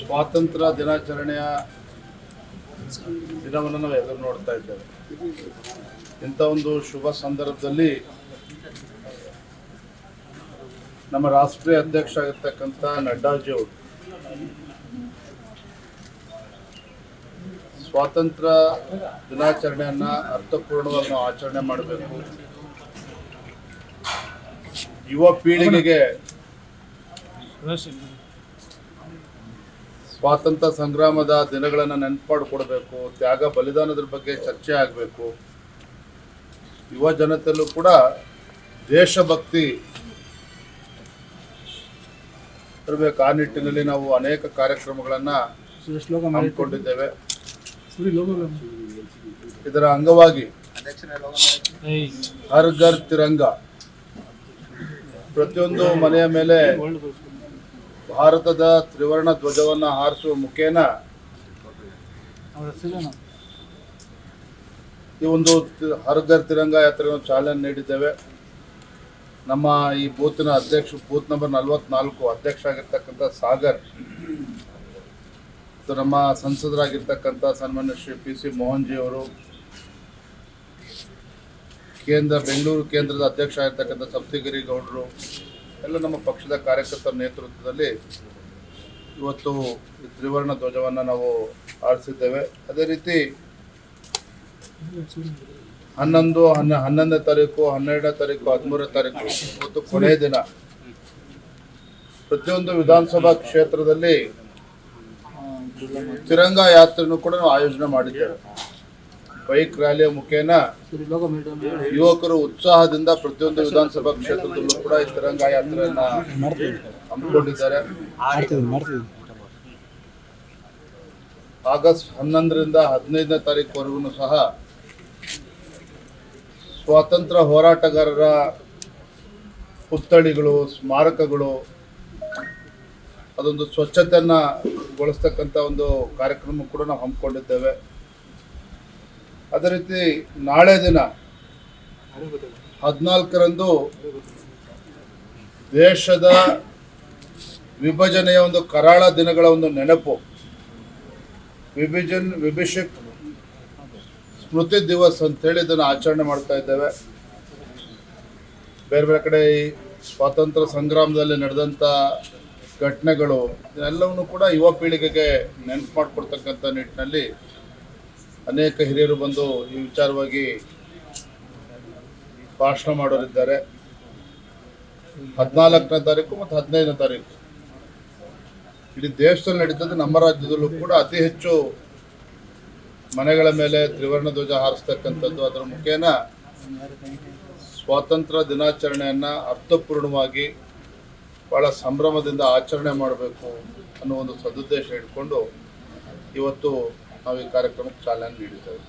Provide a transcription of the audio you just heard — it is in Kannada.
ಸ್ವಾತಂತ್ರ್ಯ ದಿನಾಚರಣೆಯ ದಿನವನ್ನು ನಾವು ಎದುರು ನೋಡ್ತಾ ಇದ್ದೇವೆ. ಇಂಥ ಒಂದು ಶುಭ ಸಂದರ್ಭದಲ್ಲಿ ನಮ್ಮ ರಾಷ್ಟ್ರೀಯ ಅಧ್ಯಕ್ಷ ಆಗಿರ್ತಕ್ಕಂಥ ನಡ್ಡಾಜಿಯವರು ಸ್ವಾತಂತ್ರ್ಯ ದಿನಾಚರಣೆಯನ್ನು ಅರ್ಥಪೂರ್ಣವಾಗಿ ನಾವು ಆಚರಣೆ ಮಾಡಬೇಕು. ಯುವ ಪೀಳಿಗೆಗೆ ಸ್ವಾತಂತ್ರ್ಯ ಸಂಗ್ರಾಮದ ದಿನಗಳನ್ನು ನೆನಪು ಮಾಡಿಕೊಡ್ಬೇಕು. ತ್ಯಾಗ ಬಲಿದಾನದ ಬಗ್ಗೆ ಚರ್ಚೆ ಆಗಬೇಕು. ಯುವ ಜನತೆಯಲ್ಲೂ ಕೂಡ ದೇಶಭಕ್ತಿ ಇರಬೇಕು. ಆ ನಿಟ್ಟಿನಲ್ಲಿ ನಾವು ಅನೇಕ ಕಾರ್ಯಕ್ರಮಗಳನ್ನು ಹಮ್ಮಿಕೊಂಡಿದ್ದೇವೆ. ಇದರ ಅಂಗವಾಗಿ ಹರ್ ಘರ್ ತಿರಂಗ, ಪ್ರತಿಯೊಂದು ಮನೆಯ ಮೇಲೆ ಭಾರತದ ತ್ರಿವರ್ಣ ಧ್ವಜವನ್ನು ಹಾರಿಸುವ ಮುಖೇನ ಈ ಒಂದು ಹರ್ ಘರ್ ತಿರಂಗ ಯಾತ್ರೆಯನ್ನು ಚಾಲನೆ ನೀಡಿದ್ದೇವೆ. ನಮ್ಮ ಈ ಬೂತ್ನ ಅಧ್ಯಕ್ಷ, ಬೂತ್ ನಂಬರ್ 44 ಅಧ್ಯಕ್ಷ ಆಗಿರ್ತಕ್ಕಂಥ ಸಾಗರ್, ನಮ್ಮ ಸಂಸದರಾಗಿರ್ತಕ್ಕಂಥ ಸನ್ಮಾನ್ಯ ಶ್ರೀ PC ಮೋಹನ್ ಜಿ ಅವರು, ಬೆಂಗಳೂರು ಕೇಂದ್ರದ ಅಧ್ಯಕ್ಷ ಆಗಿರ್ತಕ್ಕಂಥ ಸಪ್ತಗಿರಿ ಗೌಡರು, ಎಲ್ಲ ನಮ್ಮ ಪಕ್ಷದ ಕಾರ್ಯಕರ್ತರ ನೇತೃತ್ವದಲ್ಲಿ ಇವತ್ತು ಈ ತ್ರಿವರ್ಣ ಧ್ವಜವನ್ನು ನಾವು ಆರಿಸಿದ್ದೇವೆ. ಅದೇ ರೀತಿ 11ನೇ ತಾರೀಕು, 12ನೇ ತಾರೀಕು, 13ನೇ ತಾರೀಕು ಇವತ್ತು ಕೊನೆಯ ದಿನ ಪ್ರತಿಯೊಂದು ವಿಧಾನಸಭಾ ಕ್ಷೇತ್ರದಲ್ಲಿ ತಿರಂಗ ಯಾತ್ರೆಯನ್ನು ಕೂಡ ನಾವು ಆಯೋಜನೆ ಮಾಡಿದ್ದೇವೆ. ಬೈಕ್ ರ್ಯಾಲಿಯ ಮುಖೇನ ಯುವಕರು ಉತ್ಸಾಹದಿಂದ ಪ್ರತಿಯೊಂದು ವಿಧಾನಸಭಾ ಕ್ಷೇತ್ರದಲ್ಲೂ ಕೂಡ ಈ ತಿರಂಗ ಯಾತ್ರೆಯನ್ನ ಹಮ್ಮಿಕೊಂಡಿದ್ದಾರೆ. ಆಗಸ್ಟ್ 11ರಿಂದ 15ನೇ ತಾರೀಕುವರೆಗೂ ಸಹ ಸ್ವಾತಂತ್ರ್ಯ ಹೋರಾಟಗಾರರ ಪುತ್ಥಳಿಗಳು, ಸ್ಮಾರಕಗಳು, ಅದೊಂದು ಸ್ವಚ್ಛತೆಯನ್ನು ಗೊಳಿಸ್ತಕ್ಕಂಥ ಒಂದು ಕಾರ್ಯಕ್ರಮ ಕೂಡ ನಾವು ಹಮ್ಮಿಕೊಂಡಿದ್ದೇವೆ. ಅದೇ ರೀತಿ ನಾಳೆ ದಿನ 14ರಂದು ದೇಶದ ವಿಭಜನೆಯ ಒಂದು ಕರಾಳ ದಿನಗಳ ಒಂದು ನೆನಪು, ವಿಭಿಷಕ್ ಸ್ಮೃತಿ ದಿವಸ್ ಅಂತೇಳಿ ಇದನ್ನು ಆಚರಣೆ ಮಾಡ್ತಾ ಇದ್ದೇವೆ. ಬೇರೆ ಬೇರೆ ಕಡೆ ಈ ಸ್ವಾತಂತ್ರ್ಯ ಸಂಗ್ರಾಮದಲ್ಲಿ ನಡೆದಂಥ ಘಟನೆಗಳು ಇದೆಲ್ಲವನ್ನು ಕೂಡ ಯುವ ಪೀಳಿಗೆಗೆ ನೆನಪು ಮಾಡಿಕೊಡ್ತಕ್ಕಂಥ ನಿಟ್ಟಿನಲ್ಲಿ ಅನೇಕ ಹಿರಿಯರು ಬಂದು ಈ ವಿಚಾರವಾಗಿ ಭಾಷಣ ಮಾಡೋರಿದ್ದಾರೆ. 14ನೇ ತಾರೀಕು ಮತ್ತು 15ನೇ ತಾರೀಕು ಇಡೀ ದೇಶದಲ್ಲಿ ನಡೀತದೆ. ನಮ್ಮ ರಾಜ್ಯದಲ್ಲೂ ಕೂಡ ಅತಿ ಹೆಚ್ಚು ಮನೆಗಳ ಮೇಲೆ ತ್ರಿವರ್ಣ ಧ್ವಜ ಹಾರಿಸ್ತಕ್ಕಂಥದ್ದು, ಅದರ ಮುಖೇನ ಸ್ವಾತಂತ್ರ್ಯ ದಿನಾಚರಣೆಯನ್ನು ಅರ್ಥಪೂರ್ಣವಾಗಿ ಭಾಳ ಸಂಭ್ರಮದಿಂದ ಆಚರಣೆ ಮಾಡಬೇಕು ಅನ್ನೋ ಒಂದು ಸದುದ್ದೇಶ ಇಟ್ಕೊಂಡು ಇವತ್ತು ನಾವು ಈ ಕಾರ್ಯಕ್ರಮಕ್ಕೆ ಚಾಲನೆ ನೀಡಿದ್ದೇವೆ.